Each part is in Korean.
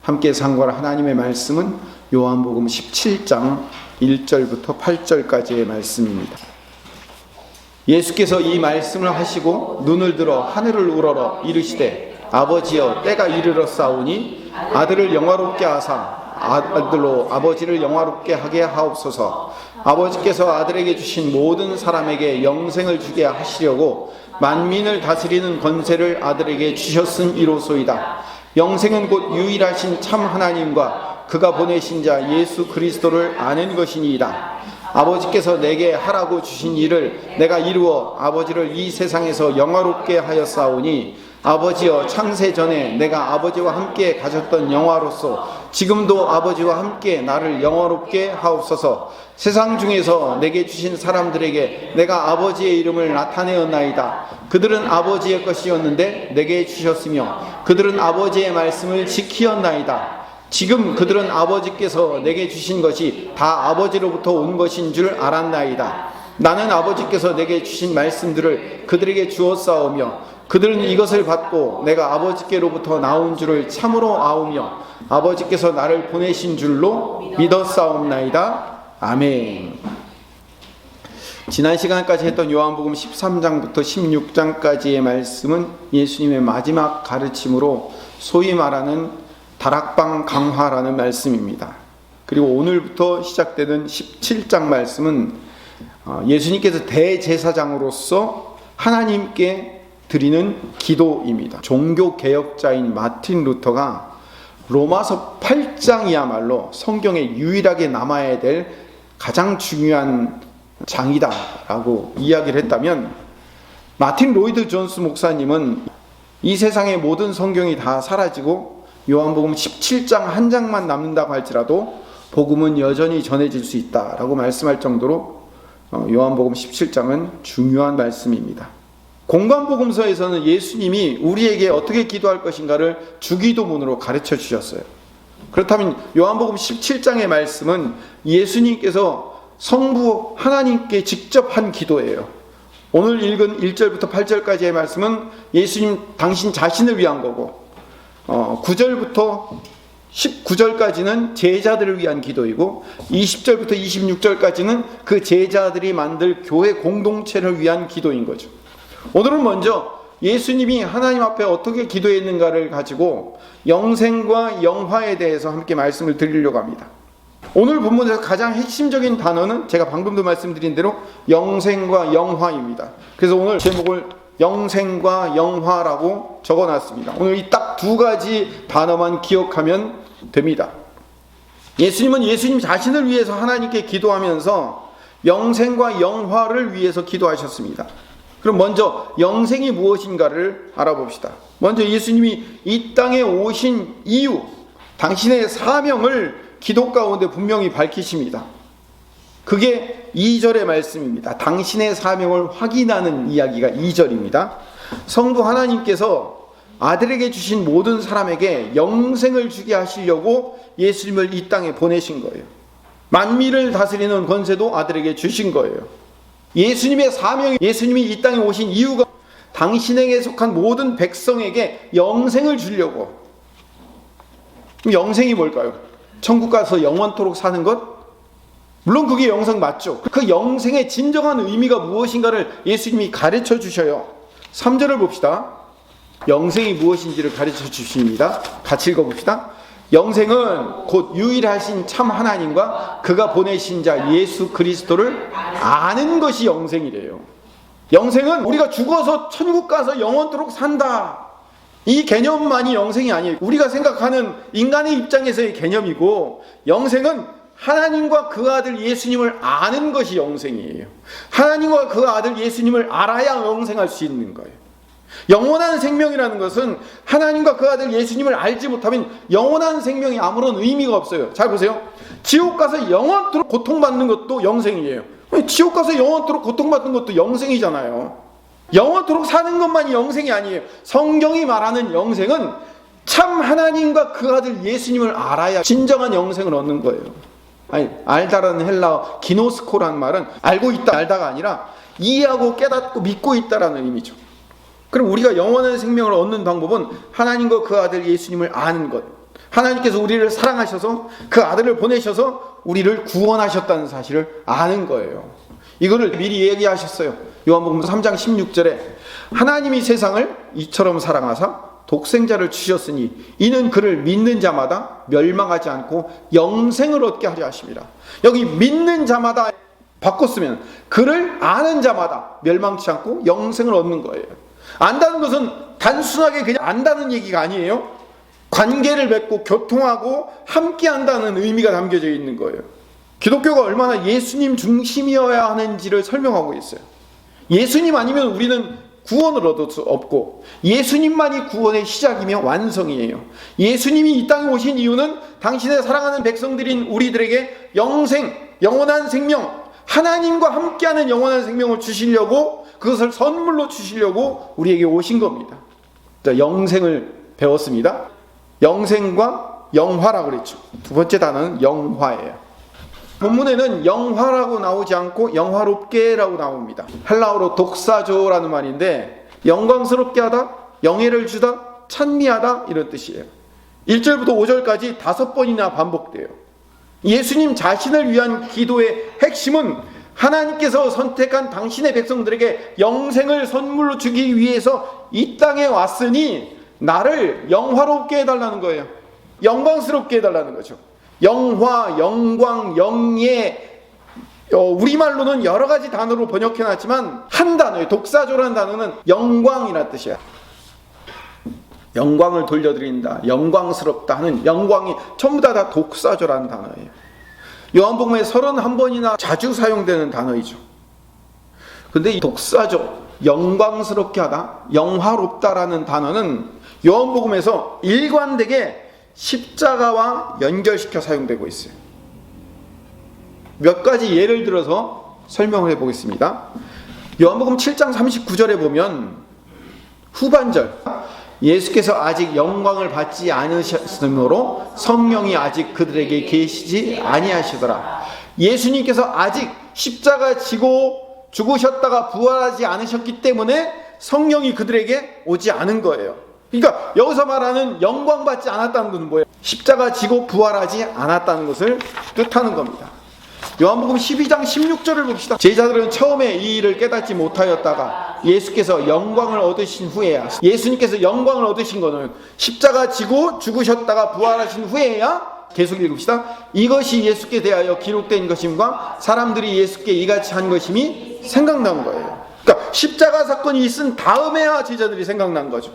함께 상고할 하나님의 말씀은 요한복음 17장 1절부터 8절까지의 말씀입니다. 예수께서 이 말씀을 하시고 눈을 들어 하늘을 우러러 이르시되 아버지여 때가 이르렀사오니 아들을 영화롭게 하사 아들로 아버지를 영화롭게 하게 하옵소서. 아버지께서 아들에게 주신 모든 사람에게 영생을 주게 하시려고 만민을 다스리는 권세를 아들에게 주셨음이로소이다. 영생은 곧 유일하신 참 하나님과 그가 보내신 자 예수 그리스도를 아는 것이니이다. 아버지께서 내게 하라고 주신 일을 내가 이루어 아버지를 이 세상에서 영화롭게 하였사오니 아버지여 창세 전에 내가 아버지와 함께 가졌던 영화로서 지금도 아버지와 함께 나를 영화롭게 하옵소서. 세상 중에서 내게 주신 사람들에게 내가 아버지의 이름을 나타내었나이다. 그들은 아버지의 것이었는데 내게 주셨으며 그들은 아버지의 말씀을 지키었나이다. 지금 그들은 아버지께서 내게 주신 것이 다 아버지로부터 온 것인 줄 알았나이다. 나는 아버지께서 내게 주신 말씀들을 그들에게 주었사오며 그들은 이것을 받고 내가 아버지께로부터 나온 줄을 참으로 아오며 아버지께서 나를 보내신 줄로 믿었사옵나이다. 아멘. 지난 시간까지 했던 요한복음 13장부터 16장까지의 말씀은 예수님의 마지막 가르침으로 소위 말하는 다락방 강화라는 말씀입니다. 그리고 오늘부터 시작되는 17장 말씀은 예수님께서 대제사장으로서 하나님께 드리는 기도입니다. 종교개혁자인 마틴 루터가 로마서 8장이야말로 성경에 유일하게 남아야 될 가장 중요한 장이다 라고 이야기를 했다면, 마틴 로이드 존스 목사님은 이 세상의 모든 성경이 다 사라지고 요한복음 17장 한 장만 남는다고 할지라도 복음은 여전히 전해질 수 있다라고 말씀할 정도로 요한복음 17장은 중요한 말씀입니다. 공관복음서에서는 예수님이 우리에게 어떻게 기도할 것인가를 주기도문으로 가르쳐 주셨어요. 그렇다면 요한복음 17장의 말씀은 예수님께서 성부 하나님께 직접 한 기도예요. 오늘 읽은 1절부터 8절까지의 말씀은 예수님 당신 자신을 위한 거고 9절부터 19절까지는 제자들을 위한 기도이고 20절부터 26절까지는 그 제자들이 만들 교회 공동체를 위한 기도인 거죠. 오늘은 먼저 예수님이 하나님 앞에 어떻게 기도했는가를 가지고 영생과 영화에 대해서 함께 말씀을 드리려고 합니다. 오늘 본문에서 가장 핵심적인 단어는 제가 방금도 말씀드린 대로 영생과 영화입니다. 그래서 오늘 제목을 영생과 영화라고 적어놨습니다. 오늘 이 딱 두 가지 단어만 기억하면 됩니다. 예수님은 예수님 자신을 위해서 하나님께 기도하면서 영생과 영화를 위해서 기도하셨습니다. 그럼 먼저 영생이 무엇인가를 알아봅시다. 먼저 예수님이 이 땅에 오신 이유, 당신의 사명을 기도 가운데 분명히 밝히십니다. 그게 2절의 말씀입니다. 당신의 사명을 확인하는 이야기가 2절입니다. 성부 하나님께서 아들에게 주신 모든 사람에게 영생을 주게 하시려고 예수님을 이 땅에 보내신 거예요. 만민을 다스리는 권세도 아들에게 주신 거예요. 예수님의 사명이, 예수님이 이 땅에 오신 이유가 당신에게 속한 모든 백성에게 영생을 주려고. 그럼 영생이 뭘까요? 천국 가서 영원토록 사는 것? 물론 그게 영생 맞죠. 그 영생의 진정한 의미가 무엇인가를 예수님이 가르쳐 주셔요. 3절을 봅시다. 영생이 무엇인지를 가르쳐 주십니다. 같이 읽어봅시다. 영생은 곧 유일하신 참 하나님과 그가 보내신 자 예수 그리스도를 아는 것이 영생이래요. 영생은 우리가 죽어서 천국 가서 영원토록 산다, 이 개념만이 영생이 아니에요. 우리가 생각하는 인간의 입장에서의 개념이고, 영생은 하나님과 그 아들 예수님을 아는 것이 영생이에요. 하나님과 그 아들 예수님을 알아야 영생할 수 있는 거예요. 영원한 생명이라는 것은 하나님과 그 아들 예수님을 알지 못하면 영원한 생명이 아무런 의미가 없어요. 잘 보세요. 지옥 가서 영원토록 고통받는 것도 영생이에요. 지옥 가서 영원토록 고통받는 것도 영생이잖아요. 영원토록 사는 것만이 영생이 아니에요. 성경이 말하는 영생은 참 하나님과 그 아들 예수님을 알아야 진정한 영생을 얻는 거예요. 아니, 알다라는 헬라어 기노스코라는 말은 알고 있다, 알다가 아니라 이해하고 깨닫고 믿고 있다라는 의미죠. 그럼 우리가 영원한 생명을 얻는 방법은 하나님과 그 아들 예수님을 아는 것, 하나님께서 우리를 사랑하셔서 그 아들을 보내셔서 우리를 구원하셨다는 사실을 아는 거예요. 이거를 미리 얘기하셨어요. 요한복음 3장 16절에 하나님이 세상을 이처럼 사랑하사 독생자를 주셨으니 이는 그를 믿는 자마다 멸망하지 않고 영생을 얻게 하려 하십니다. 여기 믿는 자마다 바꿨으면 그를 아는 자마다 멸망치 않고 영생을 얻는 거예요. 안다는 것은 단순하게 그냥 안다는 얘기가 아니에요. 관계를 맺고 교통하고 함께 한다는 의미가 담겨져 있는 거예요. 기독교가 얼마나 예수님 중심이어야 하는지를 설명하고 있어요. 예수님 아니면 우리는 구원을 얻을 수 없고 예수님만이 구원의 시작이며 완성이에요. 예수님이 이 땅에 오신 이유는 당신의 사랑하는 백성들인 우리들에게 영생, 영원한 생명, 하나님과 함께하는 영원한 생명을 주시려고, 그것을 선물로 주시려고 우리에게 오신 겁니다. 자, 영생을 배웠습니다. 영생과 영화라고 그랬죠. 두 번째 단어는 영화예요. 본문에는 영화라고 나오지 않고 영화롭게라고 나옵니다. 헬라어로 독사조라는 말인데 영광스럽게 하다, 영예를 주다, 찬미하다 이런 뜻이에요. 1절부터 5절까지 5번이나 반복돼요. 예수님 자신을 위한 기도의 핵심은 하나님께서 선택한 당신의 백성들에게 영생을 선물로 주기 위해서 이 땅에 왔으니 나를 영화롭게 해달라는 거예요. 영광스럽게 해달라는 거죠. 영화, 영광, 영예, 우리말로는 여러 가지 단어로 번역해놨지만 한 단어예요. 독사조라는 단어는 영광이라는 뜻이야. 영광을 돌려드린다, 영광스럽다 하는 영광이 전부 다 독사조라는 단어예요. 요한복음에 31번이나 자주 사용되는 단어이죠. 근데 이 독사조, 영광스럽게 하다, 영화롭다라는 단어는 요한복음에서 일관되게 십자가와 연결시켜 사용되고 있어요. 몇 가지 예를 들어서 설명을 해보겠습니다. 요한복음 7장 39절에 보면 후반절, 예수께서 아직 영광을 받지 않으셨으므로 성령이 아직 그들에게 계시지 아니하시더라. 예수님께서 아직 십자가 지고 죽으셨다가 부활하지 않으셨기 때문에 성령이 그들에게 오지 않은 거예요. 그러니까 여기서 말하는 영광 받지 않았다는 것은 뭐예요? 십자가 지고 부활하지 않았다는 것을 뜻하는 겁니다. 요한복음 12장 16절을 봅시다. 제자들은 처음에 이 일을 깨닫지 못하였다가 예수께서 영광을 얻으신 후에야, 예수님께서 영광을 얻으신 것은 십자가 지고 죽으셨다가 부활하신 후에야, 계속 읽읍시다. 이것이 예수께 대하여 기록된 것임과 사람들이 예수께 이같이 한 것임이 생각난 거예요. 그러니까 십자가 사건이 있은 다음에야 제자들이 생각난 거죠.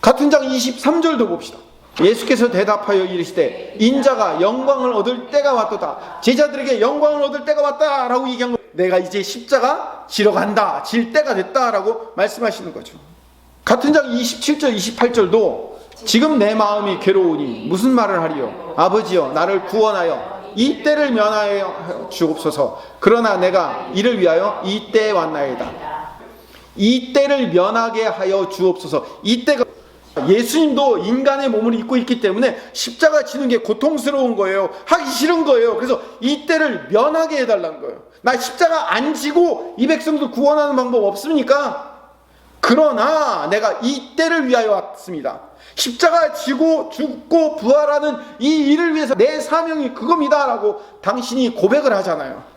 같은 장 23절도 봅시다. 예수께서 대답하여 이르시되 인자가 영광을 얻을 때가 왔도다. 제자들에게 영광을 얻을 때가 왔다 라고 얘기한 거예요. 내가 이제 십자가 지러 간다, 질 때가 됐다 라고 말씀하시는 거죠. 같은 장 27절 28절도 지금 내 마음이 괴로우니 무슨 말을 하리요? 아버지여 나를 구원하여 이 때를 면하여 주옵소서. 그러나 내가 이를 위하여 이 때에 왔나이다. 이 때를 면하게 하여 주옵소서. 이 때가, 예수님도 인간의 몸을 입고 있기 때문에 십자가 지는 게 고통스러운 거예요. 하기 싫은 거예요. 그래서 이 때를 면하게 해달라는 거예요. 나 십자가 안 지고 이 백성들 구원하는 방법 없습니까? 그러나 내가 이 때를 위하여 왔습니다. 십자가 지고 죽고 부활하는 이 일을 위해서 내 사명이 그겁니다 라고 당신이 고백을 하잖아요.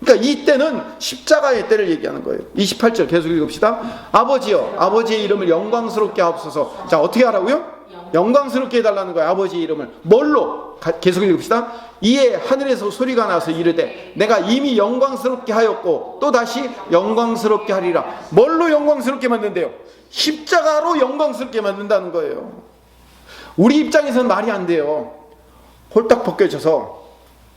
그러니까 이 때는 십자가의 때를 얘기하는 거예요. 28절 계속 읽읍시다. 아버지여 아버지의 이름을 영광스럽게 하옵소서. 자, 어떻게 하라고요? 영광스럽게 해달라는 거예요. 아버지의 이름을 뭘로? 계속 읽읍시다. 이에 하늘에서 소리가 나서 이르되 내가 이미 영광스럽게 하였고 또 다시 영광스럽게 하리라. 뭘로 영광스럽게 만든대요? 십자가로 영광스럽게 만든다는 거예요. 우리 입장에서는 말이 안 돼요. 홀딱 벗겨져서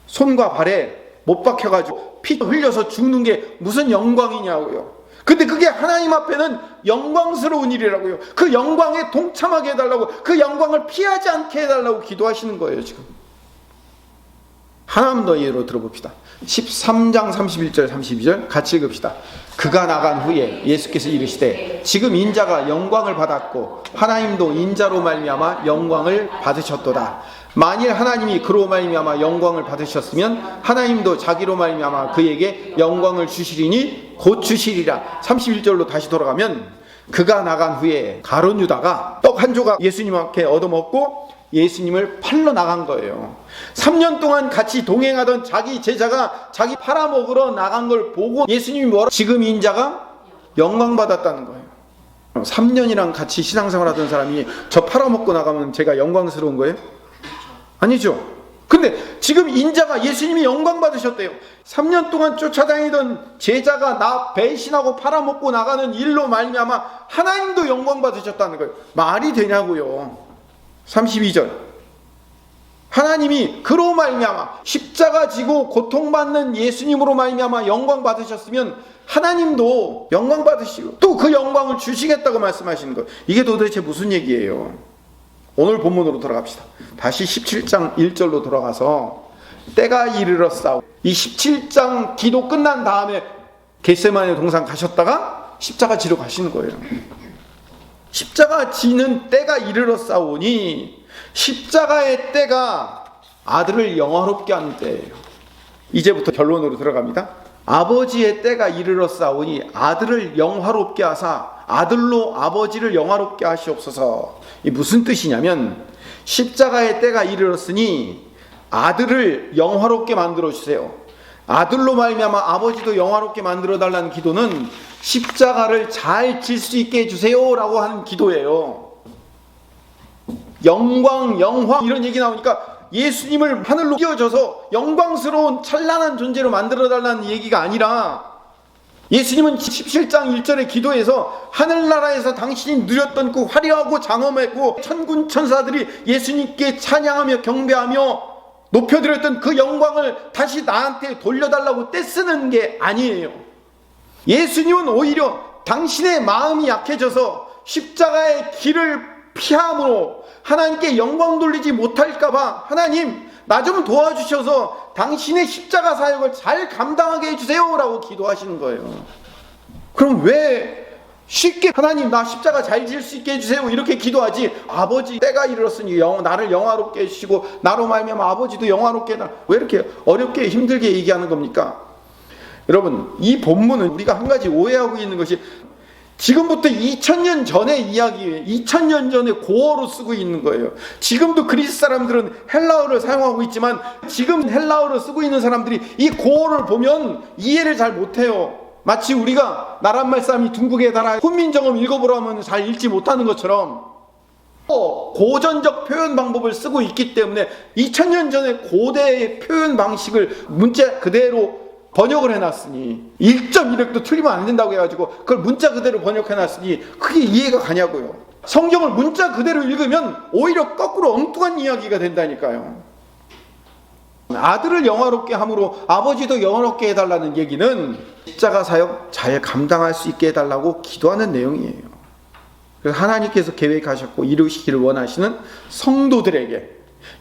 손과 발에 못 박혀가지고 피 흘려서 죽는 게 무슨 영광이냐고요. 근데 그게 하나님 앞에는 영광스러운 일이라고요. 그 영광에 동참하게 해달라고, 그 영광을 피하지 않게 해달라고 기도하시는 거예요 지금. 하나만 더 예로 들어봅시다. 13장 31절 32절 같이 읽읍시다. 그가 나간 후에 예수께서 이르시되 지금 인자가 영광을 받았고 하나님도 인자로 말미암아 영광을 받으셨도다. 만일 하나님이 그로 말미암아 영광을 받으셨으면 하나님도 자기로 말미암아 그에게 영광을 주시리니 곧 주시리라. 31절로 다시 돌아가면 그가 나간 후에 가룟 유다가 떡 한 조각 예수님 앞에 얻어먹고 예수님을 팔러 나간 거예요. 3년 동안 같이 동행하던 자기 제자가 자기 팔아먹으러 나간 걸 보고 예수님이 뭐라? 지금 인자가 영광받았다는 거예요. 3년이랑 같이 신앙생활하던 사람이 저 팔아먹고 나가면 제가 영광스러운 거예요? 아니죠. 근데 지금 인자가 예수님이 영광 받으셨대요. 3년 동안 쫓아다니던 제자가 나 배신하고 팔아먹고 나가는 일로 말미암아 하나님도 영광 받으셨다는 거예요. 말이 되냐고요. 32절. 하나님이 그로 말미암아 십자가 지고 고통받는 예수님으로 말미암아 영광 받으셨으면 하나님도 영광 받으시고 또 그 영광을 주시겠다고 말씀하시는 거예요. 이게 도대체 무슨 얘기예요? 오늘 본문으로 돌아갑시다. 다시 17장 1절로 돌아가서 때가 이르렀사오. 이 17장 기도 끝난 다음에 겟세마네 동산 가셨다가 십자가 지러 가시는 거예요. 십자가 지는 때가 이르렀사오니 십자가의 때가 아들을 영화롭게 하는 때예요. 이제부터 결론으로 들어갑니다. 아버지의 때가 이르렀사오니 아들을 영화롭게 하사 아들로 아버지를 영화롭게 하시옵소서. 이 무슨 뜻이냐면 십자가의 때가 이르렀으니 아들을 영화롭게 만들어 주세요. 아들로 말미암아 아버지도 영화롭게 만들어 달라는 기도는 십자가를 잘 질 수 있게 해주세요라고 하는 기도예요. 영광, 영화 이런 얘기 나오니까 예수님을 하늘로 띄워줘서 영광스러운 찬란한 존재로 만들어 달라는 얘기가 아니라 예수님은 17장 1절의 기도에서 하늘나라에서 당신이 누렸던 그 화려하고 장엄하고 천군 천사들이 예수님께 찬양하며 경배하며 높여드렸던 그 영광을 다시 나한테 돌려달라고 떼쓰는 게 아니에요. 예수님은 오히려 당신의 마음이 약해져서 십자가의 길을 피함으로 하나님께 영광 돌리지 못할까봐 하나님 나 좀 도와주셔서 당신의 십자가 사역을 잘 감당하게 해주세요 라고 기도하시는 거예요. 그럼 왜 쉽게 하나님 나 십자가 잘 질 수 있게 해주세요 이렇게 기도하지 아버지 때가 이르렀으니 나를 영화롭게 해주시고 나로 말미암아 아버지도 영화롭게 해달라 왜 이렇게 어렵게 힘들게 얘기하는 겁니까? 여러분 이 본문은 우리가 한 가지 오해하고 있는 것이 지금부터 2000년 전의 이야기예요. 2000년 전에 고어로 쓰고 있는 거예요. 지금도 그리스 사람들은 헬라어를 사용하고 있지만 지금 헬라어를 쓰고 있는 사람들이 이 고어를 보면 이해를 잘 못해요. 마치 우리가 나란말 싸움이 둥국에 달아 훈민정음 읽어보라 하면 잘 읽지 못하는 것처럼 고전적 표현 방법을 쓰고 있기 때문에 2000년 전에 고대의 표현 방식을 문자 그대로 번역을 해놨으니 1.1획도 틀리면 안 된다고 해가지고 그걸 문자 그대로 번역해놨으니 그게 이해가 가냐고요. 성경을 문자 그대로 읽으면 오히려 거꾸로 엉뚱한 이야기가 된다니까요. 아들을 영화롭게 함으로 아버지도 영화롭게 해달라는 얘기는 십자가 사역 잘 감당할 수 있게 해달라고 기도하는 내용이에요. 그래서 하나님께서 계획하셨고 이루시기를 원하시는 성도들에게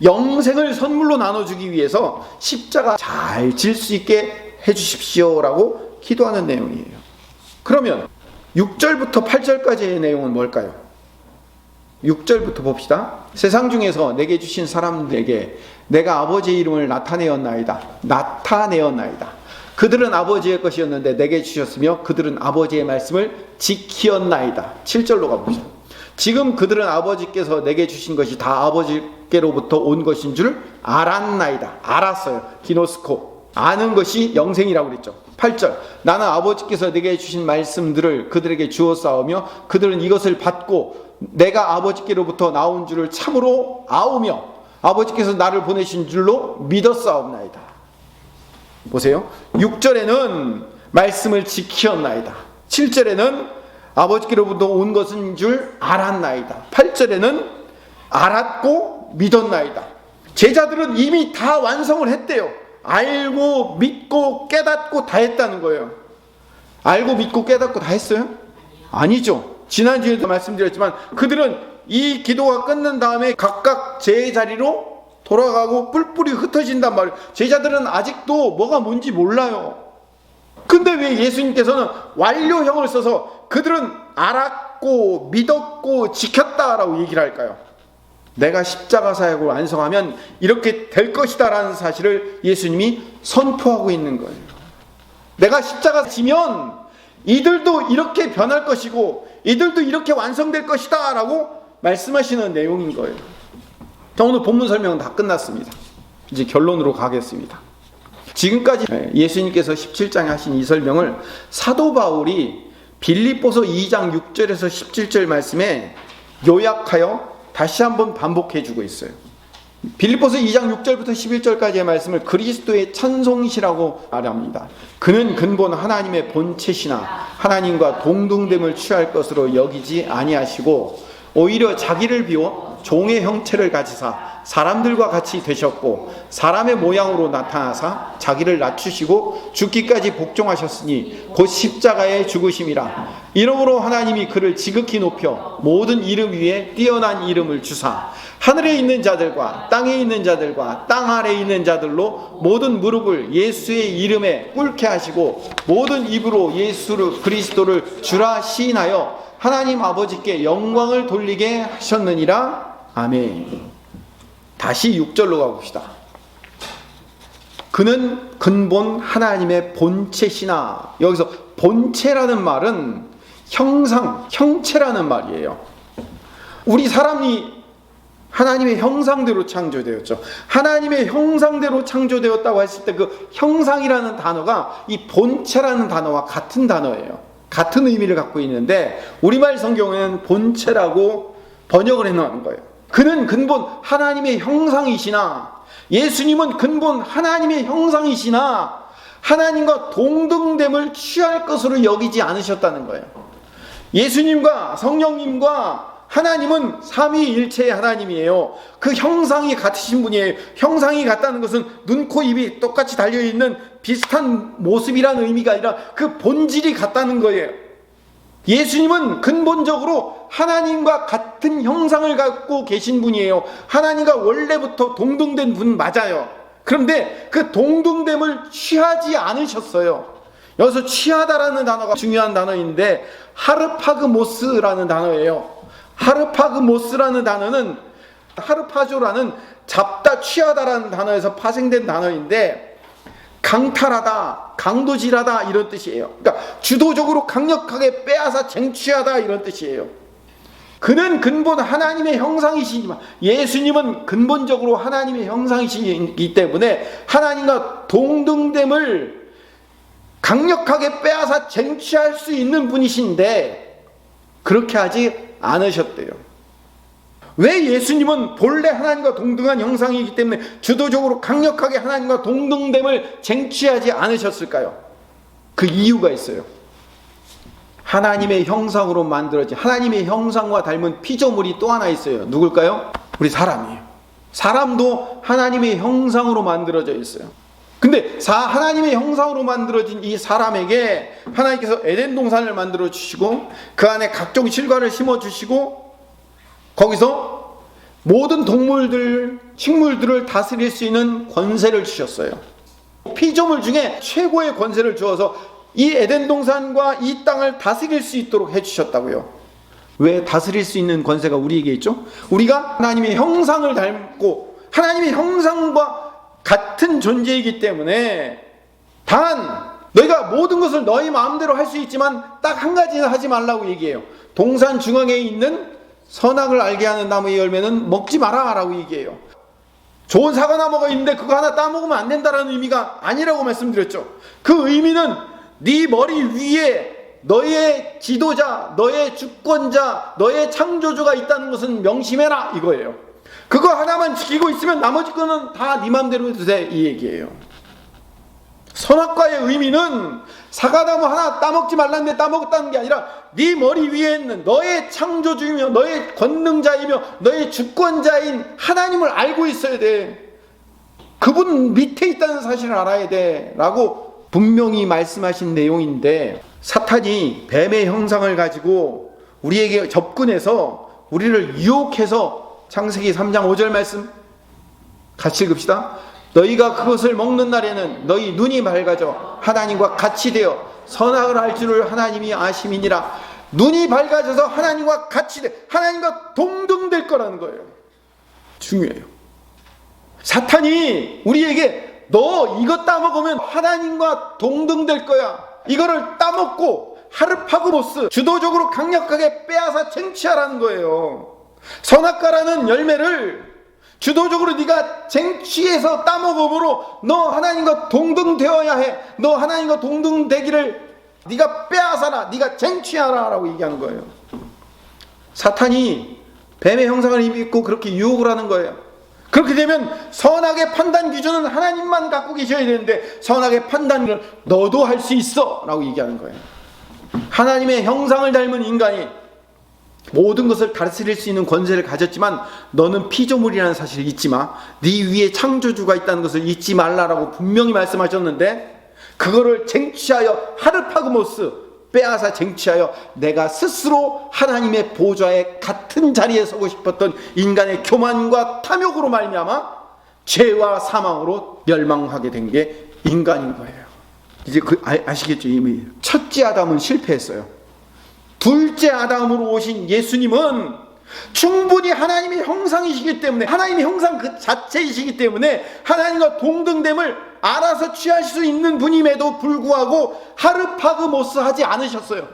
영생을 선물로 나눠주기 위해서 십자가 잘 질 수 있게 해주십시오라고 기도하는 내용이에요. 그러면 6절부터 8절까지의 내용은 뭘까요? 6절부터 봅시다. 세상 중에서 내게 주신 사람들에게 내가 아버지의 이름을 나타내었나이다. 그들은 아버지의 것이었는데 내게 주셨으며 그들은 아버지의 말씀을 지키었나이다. 7절로 가봅시다. 지금 그들은 아버지께서 내게 주신 것이 다 아버지께로부터 온 것인 줄 알았나이다. 알았어요. 기노스코. 아는 것이 영생이라고 그랬죠. 8절 나는 아버지께서 내게 주신 말씀들을 그들에게 주었사오며 그들은 이것을 받고 내가 아버지께로부터 나온 줄을 참으로 아오며 아버지께서 나를 보내신 줄로 믿었사옵나이다. 보세요. 6절에는 말씀을 지키었나이다. 7절에는 아버지께로부터 온 것인 줄 알았나이다. 8절에는 알았고 믿었나이다. 제자들은 이미 다 완성을 했대요. 알고 믿고 깨닫고 다 했다는 거예요. 알고 믿고 깨닫고 다 했어요? 아니죠. 지난주에도 말씀드렸지만 그들은 이 기도가 끝난 다음에 각각 제자리로 돌아가고 뿔뿔이 흩어진단 말이에요. 제자들은 아직도 뭐가 뭔지 몰라요. 근데 왜 예수님께서는 완료형을 써서 그들은 알았고 믿었고 지켰다라고 얘기를 할까요? 내가 십자가 사역을 완성하면 이렇게 될 것이다 라는 사실을 예수님이 선포하고 있는 거예요. 내가 십자가 지면 이들도 이렇게 변할 것이고 이들도 이렇게 완성될 것이다 라고 말씀하시는 내용인 거예요. 자, 오늘 본문 설명은 다 끝났습니다. 이제 결론으로 가겠습니다. 지금까지 예수님께서 17장에 하신 이 설명을 사도 바울이 빌립보서 2장 6절에서 17절 말씀에 요약하여 다시 한번 반복해 주고 있어요. 빌립보서 2장 6절부터 11절까지의 말씀을 그리스도의 찬송시라고 말합니다. 그는 근본 하나님의 본체시나 하나님과 동등됨을 취할 것으로 여기지 아니하시고 오히려 자기를 비워 종의 형체를 가지사 사람들과 같이 되셨고 사람의 모양으로 나타나사 자기를 낮추시고 죽기까지 복종하셨으니 곧 십자가의 죽으심이라. 이러므로 하나님이 그를 지극히 높여 모든 이름 위에 뛰어난 이름을 주사 하늘에 있는 자들과 땅에 있는 자들과 땅 아래에 있는 자들로 모든 무릎을 예수의 이름에 꿇게 하시고 모든 입으로 예수 그리스도를 주라 시인하여 하나님 아버지께 영광을 돌리게 하셨느니라. 아멘. 다시 6절로 가봅시다. 그는 근본 하나님의 본체시나. 여기서 본체라는 말은 형상, 형체라는 말이에요. 우리 사람이 하나님의 형상대로 창조되었죠. 하나님의 형상대로 창조되었다고 했을 때 그 형상이라는 단어가 이 본체라는 단어와 같은 단어예요. 같은 의미를 갖고 있는데 우리말 성경에는 본체라고 번역을 해놓은 거예요. 그는 근본 하나님의 형상이시나, 예수님은 근본 하나님의 형상이시나 하나님과 동등됨을 취할 것으로 여기지 않으셨다는 거예요. 예수님과 성령님과 하나님은 삼위일체의 하나님이에요. 그 형상이 같으신 분이에요. 형상이 같다는 것은 눈, 코, 입이 똑같이 달려있는 비슷한 모습이라는 의미가 아니라 그 본질이 같다는 거예요. 예수님은 근본적으로 하나님과 같은 형상을 갖고 계신 분이에요. 하나님과 원래부터 동등된 분 맞아요. 그런데 그 동등됨을 취하지 않으셨어요. 여기서 취하다라는 단어가 중요한 단어인데 하르파그모스라는 단어예요. 하르파그모스라는 단어는 하르파조라는 잡다 취하다라는 단어에서 파생된 단어인데 강탈하다, 강도질하다 이런 뜻이에요. 그러니까 주도적으로 강력하게 빼앗아 쟁취하다 이런 뜻이에요. 그는 근본 하나님의 형상이시지만 예수님은 근본적으로 하나님의 형상이시기 때문에 하나님과 동등됨을 강력하게 빼앗아 쟁취할 수 있는 분이신데 그렇게 하지 않으셨대요. 왜 예수님은 본래 하나님과 동등한 형상이기 때문에 주도적으로 강력하게 하나님과 동등됨을 쟁취하지 않으셨을까요? 그 이유가 있어요. 하나님의 형상으로 만들어진 하나님의 형상과 닮은 피조물이 또 하나 있어요. 누굴까요? 우리 사람이에요. 사람도 하나님의 형상으로 만들어져 있어요. 근데 하나님의 형상으로 만들어진 이 사람에게 하나님께서 에덴 동산을 만들어 주시고 그 안에 각종 실과를 심어 주시고 거기서 모든 동물들, 식물들을 다스릴 수 있는 권세를 주셨어요. 피조물 중에 최고의 권세를 주어서 이 에덴 동산과 이 땅을 다스릴 수 있도록 해주셨다고요. 왜 다스릴 수 있는 권세가 우리에게 있죠? 우리가 하나님의 형상을 닮고 하나님의 형상과 같은 존재이기 때문에 단 너희가 모든 것을 너희 마음대로 할 수 있지만 딱 한 가지는 하지 말라고 얘기해요. 동산 중앙에 있는 선악을 알게 하는 나무의 열매는 먹지 마라 라고 얘기해요. 좋은 사과나무가 있는데 그거 하나 따먹으면 안 된다는 의미가 아니라고 말씀드렸죠. 그 의미는 네 머리 위에 너의 지도자, 너의 주권자, 너의 창조주가 있다는 것은 명심해라 이거예요. 그거 하나만 지키고 있으면 나머지 거는 다 네 맘대로 해도 돼 이 얘기예요. 선악과의 의미는 사과나무 하나 따먹지 말라는데 따먹었다는 게 아니라 네 머리 위에 있는 너의 창조주이며 너의 권능자이며 너의 주권자인 하나님을 알고 있어야 돼. 그분 밑에 있다는 사실을 알아야 돼 라고 분명히 말씀하신 내용인데 사탄이 뱀의 형상을 가지고 우리에게 접근해서 우리를 유혹해서 창세기 3장 5절 말씀 같이 읽읍시다. 너희가 그것을 먹는 날에는 너희 눈이 밝아져 하나님과 같이 되어 선악을 알 줄을 하나님이 아심이니라. 눈이 밝아져서 하나님과 같이 돼 하나님과 동등될 거라는 거예요. 중요해요. 사탄이 우리에게 너 이거 따먹으면 하나님과 동등될 거야. 이거를 따먹고 하르파그모스 주도적으로 강력하게 빼앗아 쟁취하라는 거예요. 선악과라는 열매를 주도적으로 네가 쟁취해서 따먹음으로 너 하나님과 동등되어야 해. 너 하나님과 동등되기를 네가 빼앗아라. 네가 쟁취하라 라고 얘기하는 거예요. 사탄이 뱀의 형상을 입고 그렇게 유혹을 하는 거예요. 그렇게 되면 선악의 판단 기준은 하나님만 갖고 계셔야 되는데 선악의 판단을 너도 할 수 있어 라고 얘기하는 거예요. 하나님의 형상을 닮은 인간이 모든 것을 다스릴 수 있는 권세를 가졌지만 너는 피조물이라는 사실을 잊지 마. 네 위에 창조주가 있다는 것을 잊지 말라라고 분명히 말씀하셨는데 그거를 쟁취하여 하르파그모스 빼앗아 쟁취하여 내가 스스로 하나님의 보좌에 같은 자리에 서고 싶었던 인간의 교만과 탐욕으로 말미암아 죄와 사망으로 멸망하게 된 게 인간인 거예요. 이제 아시겠죠? 이미 첫째 아담은 실패했어요. 둘째 아담으로 오신 예수님은 충분히 하나님의 형상이시기 때문에 하나님의 형상 그 자체이시기 때문에 하나님과 동등됨을 알아서 취할 수 있는 분임에도 불구하고 하르파그모스 하지 않으셨어요.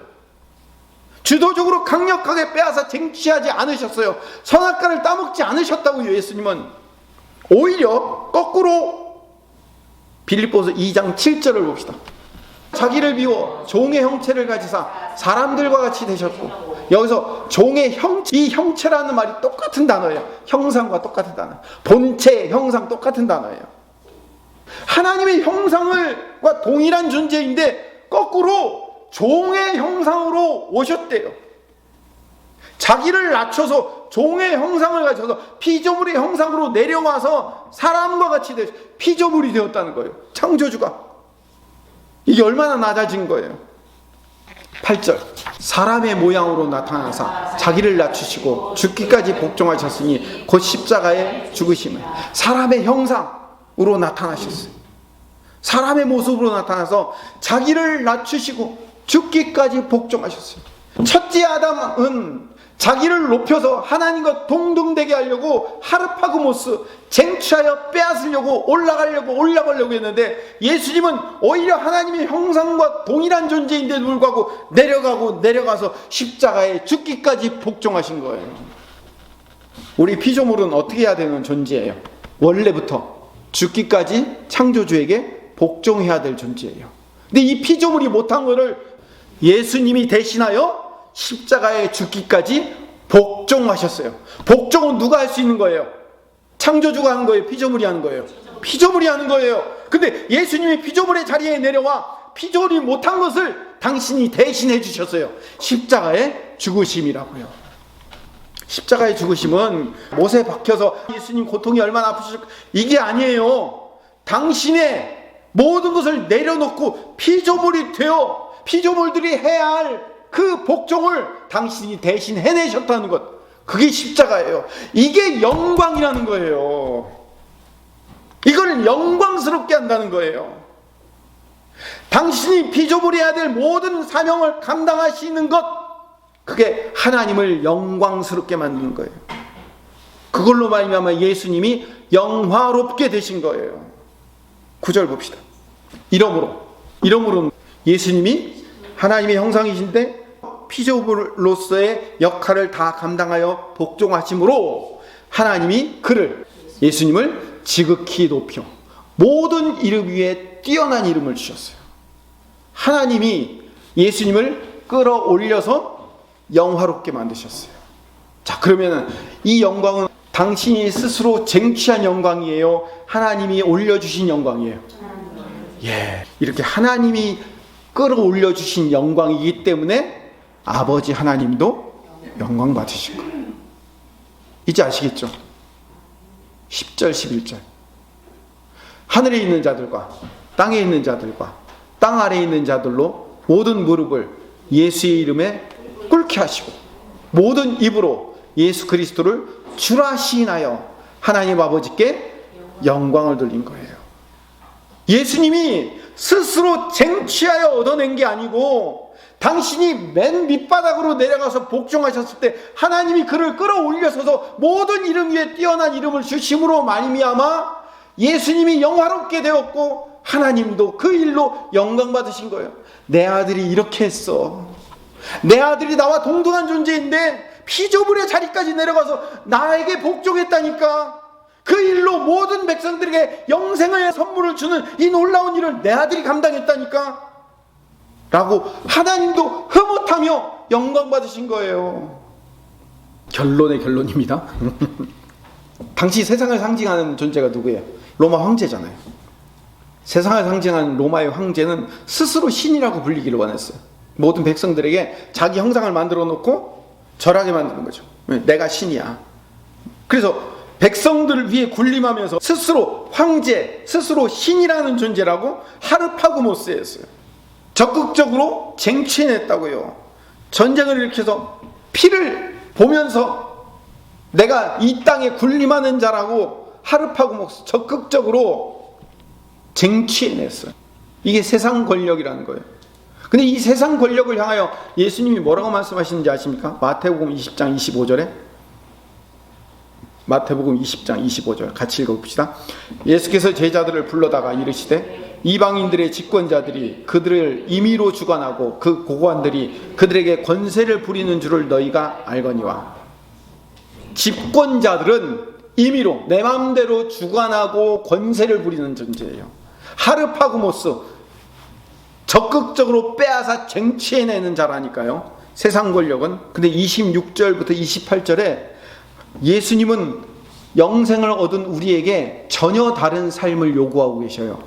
주도적으로 강력하게 빼앗아 쟁취하지 않으셨어요. 선악과를 따먹지 않으셨다고요. 예수님은 오히려 거꾸로 빌립보서 2장 7절을 봅시다. 자기를 비워 종의 형체를 가지사 사람들과 같이 되셨고, 여기서 종의 형체, 이 형체라는 말이 똑같은 단어예요. 형상과 똑같은 단어. 본체, 형상 똑같은 단어예요. 하나님의 형상과 동일한 존재인데 거꾸로 종의 형상으로 오셨대요. 자기를 낮춰서 종의 형상을 가져서 피조물의 형상으로 내려와서 사람과 같이 피조물이 되었다는 거예요. 창조주가. 이게 얼마나 낮아진 거예요. 8절 사람의 모양으로 나타나사 자기를 낮추시고 죽기까지 복종하셨으니 곧 십자가에 죽으심을. 사람의 형상으로 나타나셨어요. 사람의 모습으로 나타나서 자기를 낮추시고 죽기까지 복종하셨어요. 첫째 아담은 자기를 높여서 하나님과 동등되게 하려고 하르파그모스, 쟁취하여 빼앗으려고 올라가려고 했는데 예수님은 오히려 하나님의 형상과 동일한 존재인데도 불구하고 내려가서 십자가에 죽기까지 복종하신 거예요. 우리 피조물은 어떻게 해야 되는 존재예요? 원래부터 죽기까지 창조주에게 복종해야 될 존재예요. 근데 이 피조물이 못한 거를 예수님이 대신하여 십자가에 죽기까지 복종하셨어요. 복종은 누가 할 수 있는 거예요? 창조주가 하는 거예요? 피조물이 하는 거예요? 피조물이 하는 거예요. 근데 예수님이 피조물의 자리에 내려와 피조물이 못한 것을 당신이 대신해 주셨어요. 십자가의 죽으심이라고요. 십자가의 죽으심은 못에 박혀서 예수님 고통이 얼마나 아프실까, 이게 아니에요. 당신의 모든 것을 내려놓고 피조물이 되어 피조물들이 해야 할 그 복종을 당신이 대신 해내셨다는 것, 그게 십자가예요. 이게 영광이라는 거예요. 이걸 영광스럽게 한다는 거예요. 당신이 피조물이 해야 될 모든 사명을 감당하시는 것, 그게 하나님을 영광스럽게 만드는 거예요. 그걸로 말미암아 예수님이 영화롭게 되신 거예요. 9절 봅시다. 이러므로 예수님이 하나님의 형상이신데 피조물로서의 역할을 다 감당하여 복종하심으로 하나님이 예수님을 지극히 높여 모든 이름 위에 뛰어난 이름을 주셨어요. 하나님이 예수님을 끌어올려서 영화롭게 만드셨어요. 자, 그러면 이 영광은 당신이 스스로 쟁취한 영광이에요? 하나님이 올려주신 영광이에요? 예, 이렇게 하나님이 끌어올려주신 영광이기 때문에 아버지 하나님도 영광 받으실 거예요. 이제 아시겠죠? 10절 11절 하늘에 있는 자들과 땅에 있는 자들과 땅 아래에 있는 자들로 모든 무릎을 예수의 이름에 꿇게 하시고 모든 입으로 예수 그리스도를 주라 시인하여 하나님 아버지께 영광을 돌린 거예요. 예수님이 스스로 쟁취하여 얻어낸 게 아니고 당신이 맨 밑바닥으로 내려가서 복종하셨을 때 하나님이 그를 끌어올려서서 모든 이름 위에 뛰어난 이름을 주심으로 말미암아 예수님이 영화롭게 되었고 하나님도 그 일로 영광 받으신 거예요. 내 아들이 이렇게 했어. 내 아들이 나와 동등한 존재인데 피조물의 자리까지 내려가서 나에게 복종했다니까. 그 일로 모든 백성들에게 영생의 선물을 주는 이 놀라운 일을 내 아들이 감당했다니까 라고 하나님도 흐뭇하며 영광 받으신 거예요. 결론의 결론입니다. 당시 세상을 상징하는 존재가 누구예요? 로마 황제잖아요. 세상을 상징하는 로마의 황제는 스스로 신이라고 불리기를 원했어요. 모든 백성들에게 자기 형상을 만들어 놓고 절하게 만드는 거죠. 내가 신이야. 그래서 백성들을 위해 군림하면서 스스로 황제, 스스로 신이라는 존재라고 하르파고모스였어요. 적극적으로 쟁취해냈다고요. 전쟁을 일으켜서 피를 보면서 내가 이 땅에 군림하는 자라고 하르파고모스 적극적으로 쟁취해냈어요. 이게 세상 권력이라는 거예요. 근데 이 세상 권력을 향하여 예수님이 뭐라고 말씀하시는지 아십니까? 마태복음 20장 25절에 마태복음 20장 25절 같이 읽어봅시다. 예수께서 제자들을 불러다가 이르시되 이방인들의 집권자들이 그들을 임의로 주관하고 그 고관들이 그들에게 권세를 부리는 줄을 너희가 알거니와. 집권자들은 임의로 내 마음대로 주관하고 권세를 부리는 존재예요. 하르파고모스 적극적으로 빼앗아 쟁취해내는 자라니까요. 세상 권력은. 근데 26절부터 28절에 예수님은 영생을 얻은 우리에게 전혀 다른 삶을 요구하고 계셔요.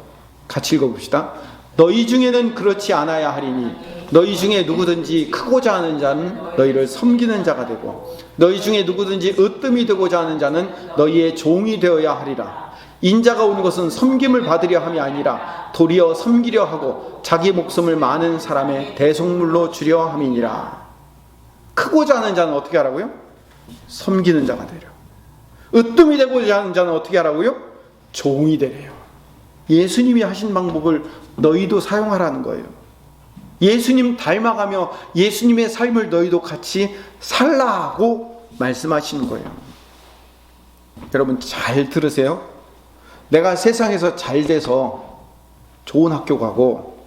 같이 읽어봅시다. 너희 중에는 그렇지 않아야 하리니 너희 중에 누구든지 크고자 하는 자는 너희를 섬기는 자가 되고 너희 중에 누구든지 으뜸이 되고자 하는 자는 너희의 종이 되어야 하리라. 인자가 온 것은 섬김을 받으려 함이 아니라 도리어 섬기려 하고 자기 목숨을 많은 사람의 대속물로 주려 함이니라. 크고자 하는 자는 어떻게 하라고요? 섬기는 자가 되려. 으뜸이 되고자 하는 자는 어떻게 하라고요? 종이 되래요. 예수님이 하신 방법을 너희도 사용하라는 거예요. 예수님 닮아가며 예수님의 삶을 너희도 같이 살라고 말씀하시는 거예요. 여러분 잘 들으세요. 내가 세상에서 잘 돼서 좋은 학교 가고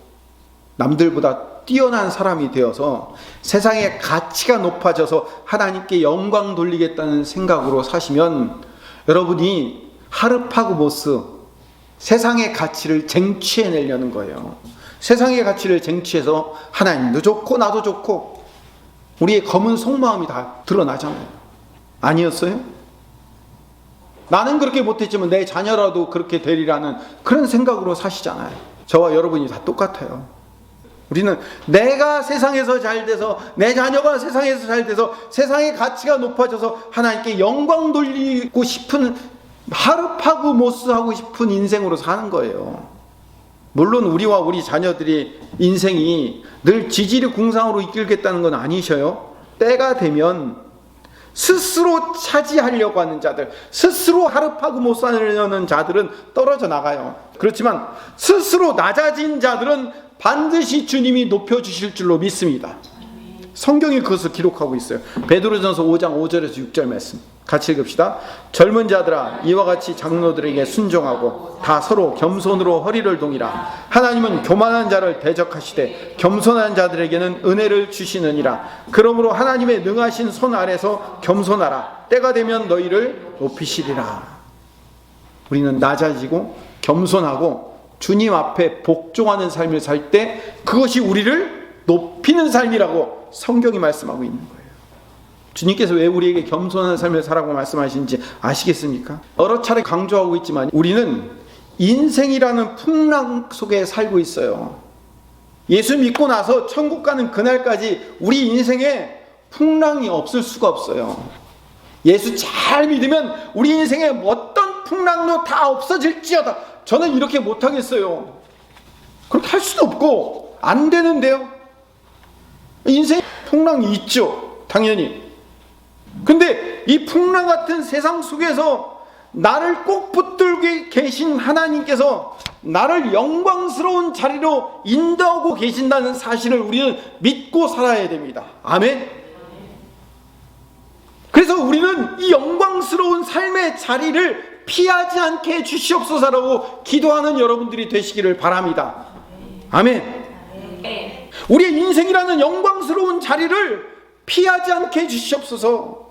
남들보다 뛰어난 사람이 되어서 세상의 가치가 높아져서 하나님께 영광 돌리겠다는 생각으로 사시면 여러분이 하르파고모스 세상의 가치를 쟁취해내려는 거예요. 세상의 가치를 쟁취해서 하나님도 좋고 나도 좋고 우리의 검은 속마음이 다 드러나잖아요. 아니었어요? 나는 그렇게 못했지만 내 자녀라도 그렇게 되리라는 그런 생각으로 사시잖아요. 저와 여러분이 다 똑같아요. 우리는 내가 세상에서 잘 돼서 내 자녀가 세상에서 잘 돼서 세상의 가치가 높아져서 하나님께 영광 돌리고 싶은 하르파고모스 하고 싶은 인생으로 사는 거예요. 물론 우리와 우리 자녀들이 인생이 늘 지지리 궁상으로 이끌겠다는 건 아니셔요. 때가 되면 스스로 차지하려고 하는 자들, 스스로 하르파고모스 하려는 자들은 떨어져 나가요. 그렇지만 스스로 낮아진 자들은 반드시 주님이 높여주실 줄로 믿습니다. 성경이 그것을 기록하고 있어요. 베드로전서 5장 5절에서 6절 말씀 같이 읽읍시다. 젊은 자들아 이와 같이 장로들에게 순종하고 다 서로 겸손으로 허리를 동이라. 하나님은 교만한 자를 대적하시되 겸손한 자들에게는 은혜를 주시느니라. 그러므로 하나님의 능하신 손 아래서 겸손하라. 때가 되면 너희를 높이시리라. 우리는 낮아지고 겸손하고 주님 앞에 복종하는 삶을 살 때 그것이 우리를 높이는 삶이라고 성경이 말씀하고 있는 거예요. 주님께서 왜 우리에게 겸손한 삶을 살라고 말씀하시는지 아시겠습니까? 여러 차례 강조하고 있지만 우리는 인생이라는 풍랑 속에 살고 있어요. 예수 믿고 나서 천국 가는 그날까지 우리 인생에 풍랑이 없을 수가 없어요. 예수 잘 믿으면 우리 인생에 어떤 풍랑도 다 없어질지어다. 저는 이렇게 못하겠어요. 그렇게 할 수도 없고 안 되는데요. 인생 풍랑이 있죠. 당연히. 근데 이 풍랑 같은 세상 속에서 나를 꼭 붙들고 계신 하나님께서 나를 영광스러운 자리로 인도하고 계신다는 사실을 우리는 믿고 살아야 됩니다. 아멘. 그래서 우리는 이 영광스러운 삶의 자리를 피하지 않게 해주시옵소서라고 기도하는 여러분들이 되시기를 바랍니다. 아멘. 우리의 인생이라는 영광스러운 자리를 피하지 않게 해주시옵소서.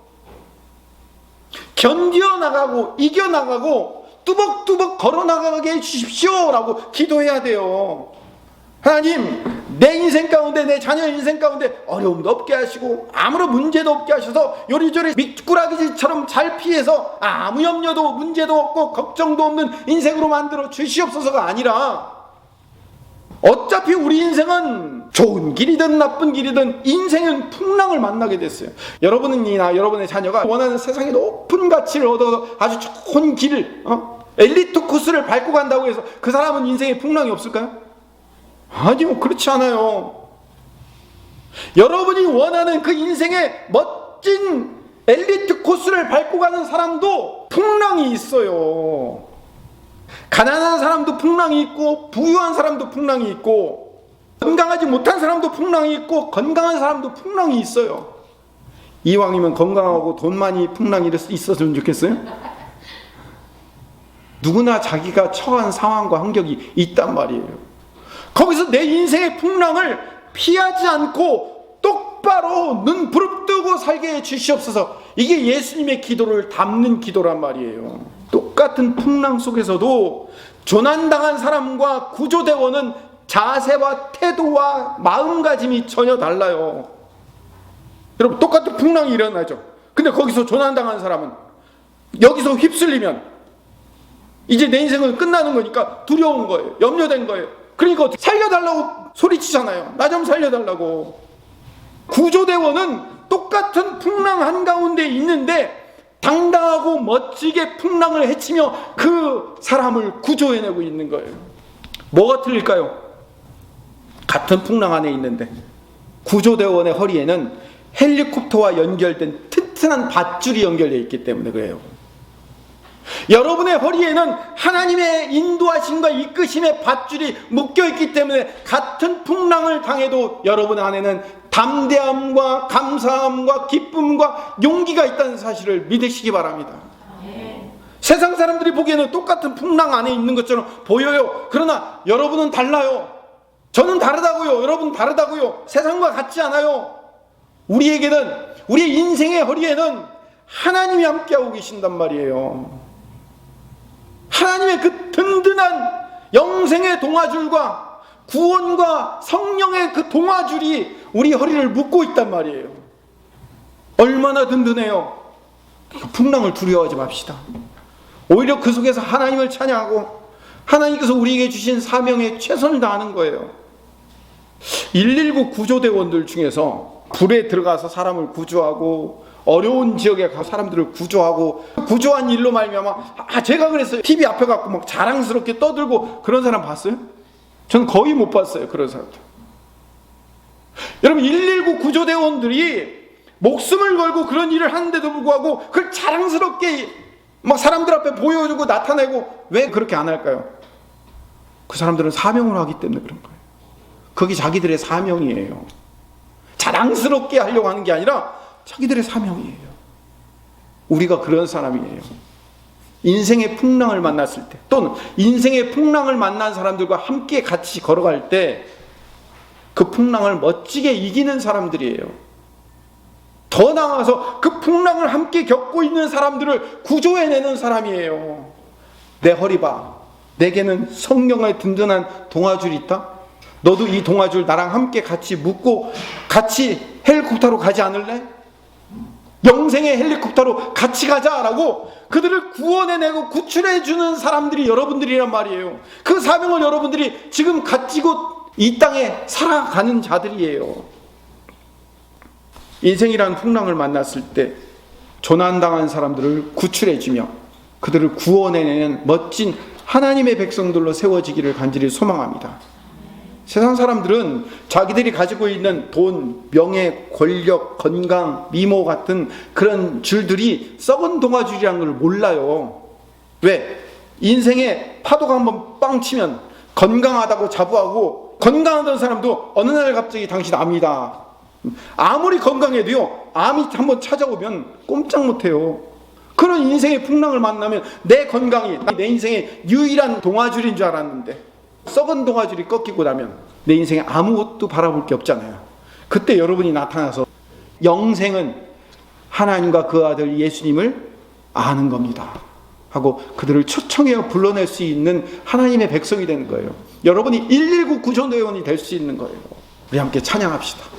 견디어 나가고 이겨 나가고 뚜벅뚜벅 걸어 나가게 해주십시오라고 기도해야 돼요. 하나님, 내 인생 가운데, 내 자녀 인생 가운데 어려움도 없게 하시고 아무런 문제도 없게 하셔서 요리조리 미꾸라기질처럼 잘 피해서 아무 염려도 문제도 없고 걱정도 없는 인생으로 만들어 주시옵소서가 아니라, 어차피 우리 인생은 좋은 길이든 나쁜 길이든 인생은 풍랑을 만나게 됐어요. 여러분이나 여러분의 자녀가 원하는 세상의 높은 가치를 얻어서 아주 좋은 길을, 엘리트 코스를 밟고 간다고 해서 그 사람은 인생에 풍랑이 없을까요? 아니요, 그렇지 않아요. 여러분이 원하는 그 인생의 멋진 엘리트 코스를 밟고 가는 사람도 풍랑이 있어요. 가난한 사람도 풍랑이 있고 부유한 사람도 풍랑이 있고 건강하지 못한 사람도 풍랑이 있고 건강한 사람도 풍랑이 있어요. 이왕이면 건강하고 돈 많이 풍랑이 있었으면 좋겠어요? 누구나 자기가 처한 상황과 환경이 있단 말이에요. 거기서 내 인생의 풍랑을 피하지 않고 똑바로 눈 부릅뜨고 살게 해주시옵소서. 이게 예수님의 기도를 담는 기도란 말이에요. 똑같은 풍랑 속에서도 조난당한 사람과 구조대원은 자세와 태도와 마음가짐이 전혀 달라요. 여러분, 똑같은 풍랑이 일어나죠. 근데 거기서 조난당한 사람은 여기서 휩쓸리면 이제 내 인생은 끝나는 거니까 두려운 거예요. 염려된 거예요. 그러니까 살려달라고 소리치잖아요. 나 좀 살려달라고. 구조대원은 똑같은 풍랑 한가운데 있는데 당당하고 멋지게 풍랑을 헤치며 그 사람을 구조해내고 있는 거예요. 뭐가 틀릴까요? 같은 풍랑 안에 있는데 구조대원의 허리에는 헬리콥터와 연결된 튼튼한 밧줄이 연결되어 있기 때문에 그래요. 여러분의 허리에는 하나님의 인도하심과 이끄심의 밧줄이 묶여있기 때문에 같은 풍랑을 당해도 여러분 안에는 담대함과 감사함과 기쁨과 용기가 있다는 사실을 믿으시기 바랍니다. 세상 사람들이 보기에는 똑같은 풍랑 안에 있는 것처럼 보여요. 그러나 여러분은 달라요. 저는 다르다고요. 여러분 다르다고요. 세상과 같지 않아요. 우리에게는, 우리의 인생의 허리에는 하나님이 함께하고 계신단 말이에요. 하나님의 그 든든한 영생의 동아줄과 구원과 성령의 그 동아줄이 우리 허리를 묶고 있단 말이에요. 얼마나 든든해요. 풍랑을 두려워하지 맙시다. 오히려 그 속에서 하나님을 찬양하고 하나님께서 우리에게 주신 사명에 최선을 다하는 거예요. 119 구조대원들 중에서 불에 들어가서 사람을 구조하고 어려운 지역에 가서 사람들을 구조하고 구조한 일로 말미암아 제가 그랬어요. TV 앞에 갖고 막 자랑스럽게 떠들고 그런 사람 봤어요? 전 거의 못 봤어요. 그런 사람들. 여러분, 119 구조대원들이 목숨을 걸고 그런 일을 하는데도 불구하고 그걸 자랑스럽게 막 사람들 앞에 보여주고 나타내고 왜 그렇게 안 할까요? 그 사람들은 사명을 하기 때문에 그런 거예요. 그게 자기들의 사명이에요. 자랑스럽게 하려고 하는 게 아니라 자기들의 사명이에요. 우리가 그런 사람이에요. 인생의 풍랑을 만났을 때 또는 인생의 풍랑을 만난 사람들과 함께 같이 걸어갈 때 그 풍랑을 멋지게 이기는 사람들이에요. 더 나아가서 그 풍랑을 함께 겪고 있는 사람들을 구조해내는 사람이에요. 내 허리 봐. 내게는 성령의 든든한 동아줄이 있다. 너도 이 동아줄 나랑 함께 같이 묶고 같이 헬리콥터로 가지 않을래? 영생의 헬리콥터로 같이 가자라고 그들을 구원해내고 구출해주는 사람들이 여러분들이란 말이에요. 그 사명을 여러분들이 지금 가지고 이 땅에 살아가는 자들이에요. 인생이라는 풍랑을 만났을 때 조난당한 사람들을 구출해주며 그들을 구원해내는 멋진 하나님의 백성들로 세워지기를 간절히 소망합니다. 세상 사람들은 자기들이 가지고 있는 돈, 명예, 권력, 건강, 미모 같은 그런 줄들이 썩은 동아줄이라는 걸 몰라요. 왜? 인생에 파도가 한번 빵 치면 건강하다고 자부하고 건강하던 사람도 어느 날 갑자기 당신 암이다. 아무리 건강해도요, 암이 한번 찾아오면 꼼짝 못해요. 그런 인생의 풍랑을 만나면 내 건강이 내 인생의 유일한 동아줄인 줄 알았는데 썩은 동아줄이 꺾이고 나면 내 인생에 아무것도 바라볼 게 없잖아요. 그때 여러분이 나타나서 영생은 하나님과 그 아들 예수님을 아는 겁니다 하고 그들을 초청해서 불러낼 수 있는 하나님의 백성이 되는 거예요. 여러분이 119 구조대원이 될 수 있는 거예요. 우리 함께 찬양합시다.